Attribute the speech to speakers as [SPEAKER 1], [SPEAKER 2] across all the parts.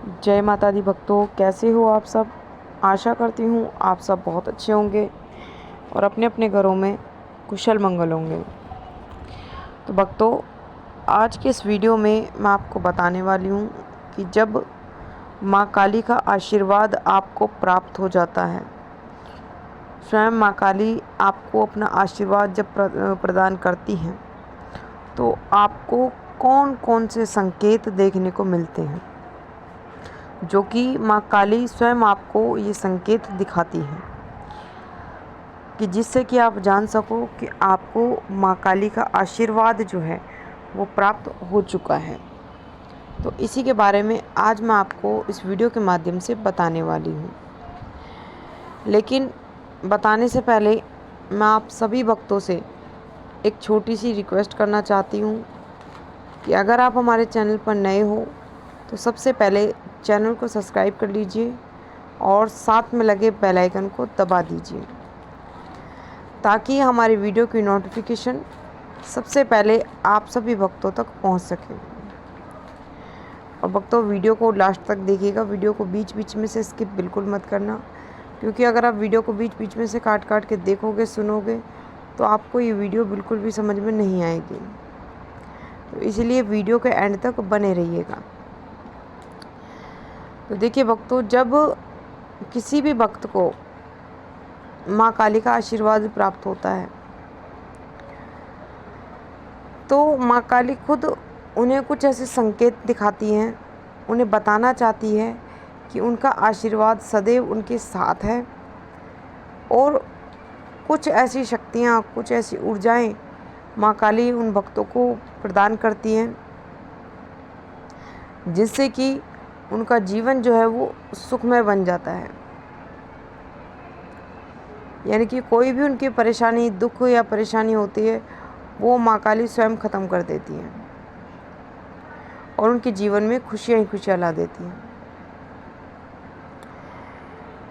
[SPEAKER 1] जय माता दी भक्तों, कैसे हो आप सब। आशा करती हूँ आप सब बहुत अच्छे होंगे और अपने अपने घरों में कुशल मंगल होंगे। तो भक्तों, आज के इस वीडियो में मैं आपको बताने वाली हूँ कि जब माँ काली का आशीर्वाद आपको प्राप्त हो जाता है, स्वयं माँ काली आपको अपना आशीर्वाद जब प्रदान करती हैं, तो आपको कौन कौन से संकेत देखने को मिलते हैं, जो कि माँ काली स्वयं आपको ये संकेत दिखाती हैं, कि जिससे कि आप जान सको कि आपको माँ काली का आशीर्वाद जो है वो प्राप्त हो चुका है। तो इसी के बारे में आज मैं आपको इस वीडियो के माध्यम से बताने वाली हूँ। लेकिन बताने से पहले मैं आप सभी भक्तों से एक छोटी सी रिक्वेस्ट करना चाहती हूँ कि अगर आप हमारे चैनल पर नए हो तो सबसे पहले चैनल को सब्सक्राइब कर लीजिए और साथ में लगे बेल आइकन को दबा दीजिए, ताकि हमारी वीडियो की नोटिफिकेशन सबसे पहले आप सभी भक्तों तक पहुंच सके। और भक्तों, वीडियो को लास्ट तक देखिएगा, वीडियो को बीच बीच में से स्किप बिल्कुल मत करना, क्योंकि अगर आप वीडियो को बीच बीच में से काट काट के देखोगे, सुनोगे, तो आपको ये वीडियो बिल्कुल भी समझ में नहीं आएगी। तो इसलिए वीडियो के एंड तक बने रहिएगा। तो देखिए भक्तों, जब किसी भी भक्त को माँ काली का आशीर्वाद प्राप्त होता है, तो माँ काली खुद उन्हें कुछ ऐसे संकेत दिखाती हैं, उन्हें बताना चाहती है कि उनका आशीर्वाद सदैव उनके साथ है। और कुछ ऐसी शक्तियाँ, कुछ ऐसी ऊर्जाएं माँ काली उन भक्तों को प्रदान करती हैं, जिससे कि उनका जीवन जो है वो सुखमय बन जाता है। यानी कि कोई भी उनकी परेशानी, दुख या परेशानी होती है, वो माँ काली स्वयं ख़त्म कर देती हैं और उनके जीवन में खुशियाँ ही खुशियाँ ला देती हैं।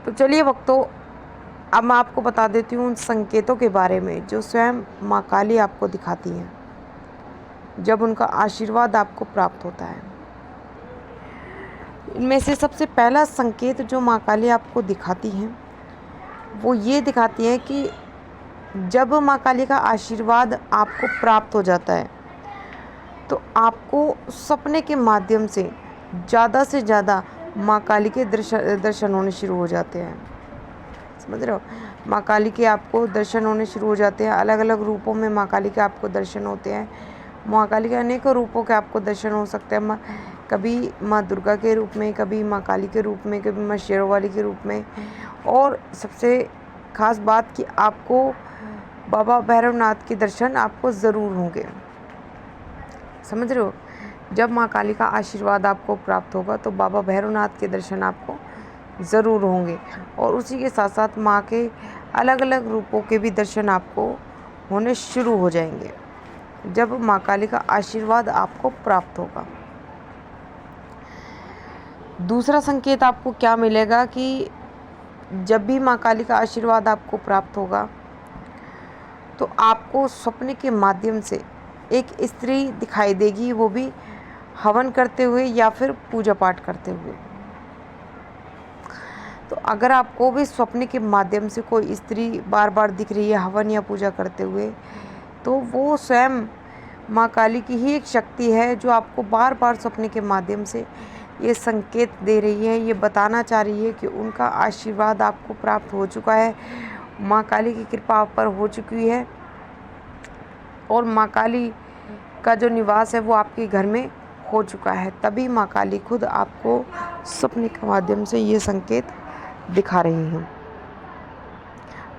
[SPEAKER 1] तो चलिए भक्तों, अब मैं आपको बता देती हूँ उन संकेतों के बारे में जो स्वयं माँ काली आपको दिखाती हैं जब उनका आशीर्वाद आपको प्राप्त होता है। इनमें से सबसे पहला संकेत जो माँ काली आपको दिखाती हैं, वो ये दिखाती है कि जब माँ काली का आशीर्वाद आपको प्राप्त हो जाता है, तो आपको सपने के माध्यम से ज़्यादा माँ काली के दर्शन होने शुरू हो जाते हैं। समझ रहे हो, माँ काली के आपको दर्शन होने शुरू हो जाते हैं। अलग अलग रूपों में माँ काली के आपको दर्शन होते हैं। माँ काली के अनेकों रूपों के आपको दर्शन हो सकते हैं। कभी माँ दुर्गा के रूप में, कभी माँ काली के रूप में, कभी माँ शेरों वाली के रूप में। और सबसे ख़ास बात कि आपको बाबा भैरवनाथ के दर्शन आपको ज़रूर होंगे। समझ रहे हो, जब माँ काली का आशीर्वाद आपको प्राप्त होगा तो बाबा भैरवनाथ के दर्शन आपको ज़रूर होंगे। और उसी के साथ साथ माँ के अलग अलग रूपों के भी दर्शन आपको होने शुरू हो जाएंगे जब माँ काली का आशीर्वाद आपको प्राप्त होगा। दूसरा संकेत आपको क्या मिलेगा कि जब भी माँ काली का आशीर्वाद आपको प्राप्त होगा, तो आपको सपने के माध्यम से एक स्त्री दिखाई देगी, वो भी हवन करते हुए या फिर पूजा पाठ करते हुए। तो अगर आपको भी स्वप्न के माध्यम से कोई स्त्री बार बार दिख रही है हवन या पूजा करते हुए, तो वो स्वयं माँ काली की ही एक शक्ति है, जो आपको बार बार सपने के माध्यम से ये संकेत दे रही है, ये बताना चाह रही है कि उनका आशीर्वाद आपको प्राप्त हो चुका है, माँ काली की कृपा आप पर हो चुकी है और माँ काली का जो निवास है वो आपके घर में हो चुका है। तभी माँ काली खुद आपको सपने के माध्यम से ये संकेत दिखा रही हैं।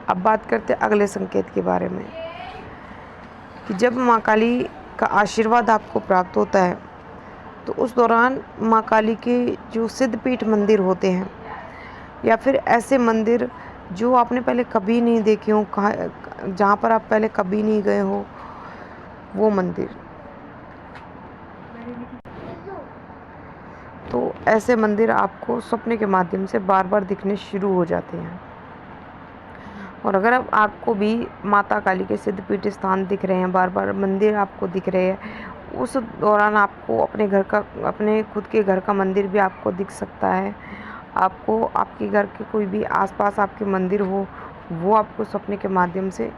[SPEAKER 1] अब बात करते हैं अगले संकेत के बारे में, कि जब माँ काली का आशीर्वाद आपको प्राप्त होता है, तो उस दौरान माँ काली के जो सिद्धपीठ मंदिर होते हैं, या फिर ऐसे मंदिर जो आपने पहले कभी नहीं देखे हो, जहाँ पर आप पहले कभी नहीं गए हो, वो मंदिर, तो ऐसे मंदिर आपको सपने के माध्यम से बार बार दिखने शुरू हो जाते हैं। और अगर आपको भी माता काली के सिद्धपीठ स्थान दिख रहे हैं, बार बार मंदिर आपको दिख रहे हैं उस दौरान आपको अपने खुद के घर का मंदिर भी आपको दिख सकता है। आपको आपके घर के कोई भी आस-पास आपके मंदिर हो, वो आपको सपने के माध्यम से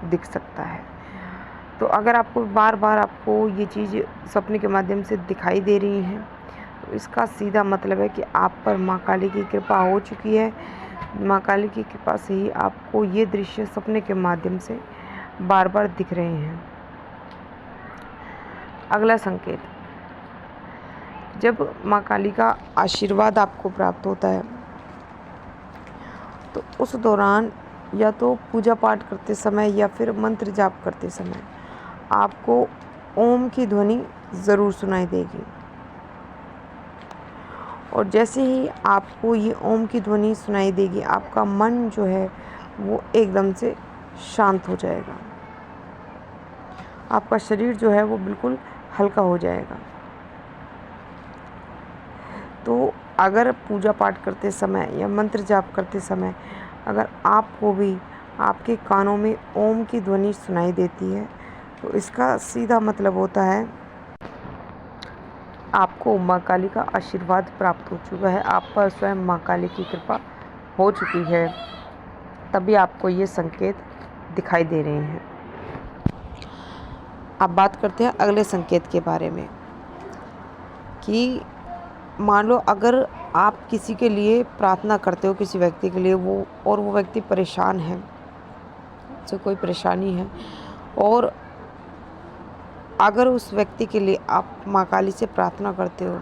[SPEAKER 1] दिख सकता है। तो अगर आपको बार-बार आपको ये चीज़ सपने के माध्यम से दिखाई दे रही हैं, तो इसका सीधा मतलब है कि आप पर माँ काली की कृपा हो चुकी है। माँ काली की कृपा से ही आपको ये दृश्य सपने के माध्यम से बार-बार दिख रहे हैं। अगला संकेत, जब माँ काली का आशीर्वाद आपको प्राप्त होता है, तो उस दौरान या तो पूजा पाठ करते समय या फिर मंत्र जाप करते समय आपको ओम की ध्वनि ज़रूर सुनाई देगी। और जैसे ही आपको ये ओम की ध्वनि सुनाई देगी, आपका मन जो है वो एकदम से शांत हो जाएगा। आपका शरीर जो है वो बिल्कुल हल्का हो जाएगा। तो अगर पूजा पाठ करते समय या मंत्र जाप करते समय अगर आपको भी आपके कानों में ओम की ध्वनि सुनाई देती है, तो इसका सीधा मतलब होता है आपको माँ काली का आशीर्वाद प्राप्त हो चुका है, आप पर स्वयं माँ काली की कृपा हो चुकी है, तभी आपको ये संकेत दिखाई दे रहे हैं। अब बात करते हैं अगले संकेत के बारे में कि मान लो अगर आप किसी के लिए प्रार्थना करते हो, किसी व्यक्ति के लिए, वो व्यक्ति परेशान है, उसे कोई परेशानी है, और अगर उस व्यक्ति के लिए आप माँ काली से प्रार्थना करते हो,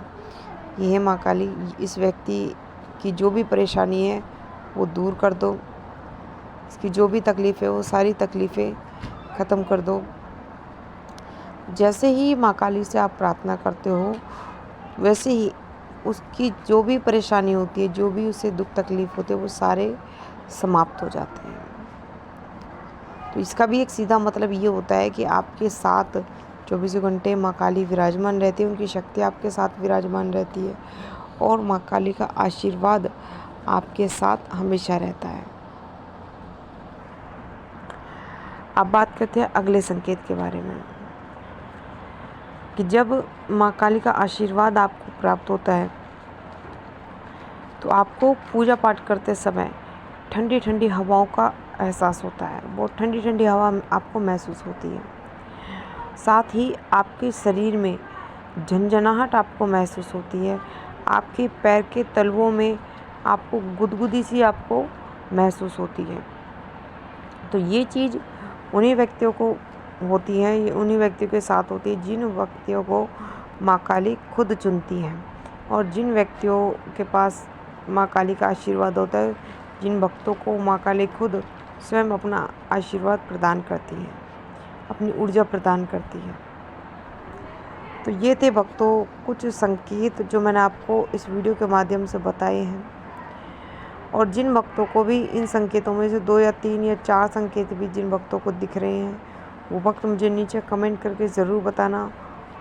[SPEAKER 1] हे माँ काली, इस व्यक्ति की जो भी परेशानी है वो दूर कर दो, इसकी जो भी तकलीफ़ है वो सारी तकलीफ़ें ख़त्म कर दो। जैसे ही माँ काली से आप प्रार्थना करते हो, वैसे ही उसकी जो भी परेशानी होती है, जो भी उसे दुख तकलीफ़ होते हैं, वो सारे समाप्त हो जाते हैं। तो इसका भी एक सीधा मतलब ये होता है कि आपके साथ 24 घंटे माँ काली विराजमान रहती है, उनकी शक्ति आपके साथ विराजमान रहती है और माँ काली का आशीर्वाद आपके साथ हमेशा रहता है। अब बात करते हैं अगले संकेत के बारे में कि जब माँ काली का आशीर्वाद आपको प्राप्त होता है, तो आपको पूजा पाठ करते समय ठंडी ठंडी हवाओं का एहसास होता है। बहुत ठंडी ठंडी हवा आपको महसूस होती है। साथ ही आपके शरीर में झंझनाहट आपको महसूस होती है। आपके पैर के तलवों में आपको गुदगुदी सी आपको महसूस होती है। तो ये चीज़ उन्हीं व्यक्तियों को होती है, ये उन्हीं व्यक्तियों के साथ होती है जिन व्यक्तियों को माँ काली खुद चुनती है और जिन व्यक्तियों के पास माँ काली का आशीर्वाद होता है, जिन भक्तों को माँ काली खुद स्वयं अपना आशीर्वाद प्रदान करती है, अपनी ऊर्जा प्रदान करती है। तो ये थे भक्तों कुछ संकेत जो मैंने आपको इस वीडियो के माध्यम से बताए हैं। और जिन भक्तों को भी इन संकेतों में से 2 या 3 या 4 संकेत भी जिन भक्तों को दिख रहे हैं, वो भक्त मुझे नीचे कमेंट करके ज़रूर बताना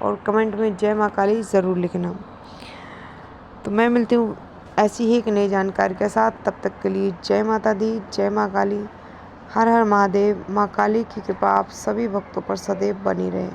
[SPEAKER 1] और कमेंट में जय माँ काली ज़रूर लिखना। तो मैं मिलती हूँ ऐसी ही एक नई जानकारी के साथ। तब तक के लिए जय माता दी, जय माँ काली, हर हर महादेव। माँ काली की कृपा आप सभी भक्तों पर सदैव बनी रहे।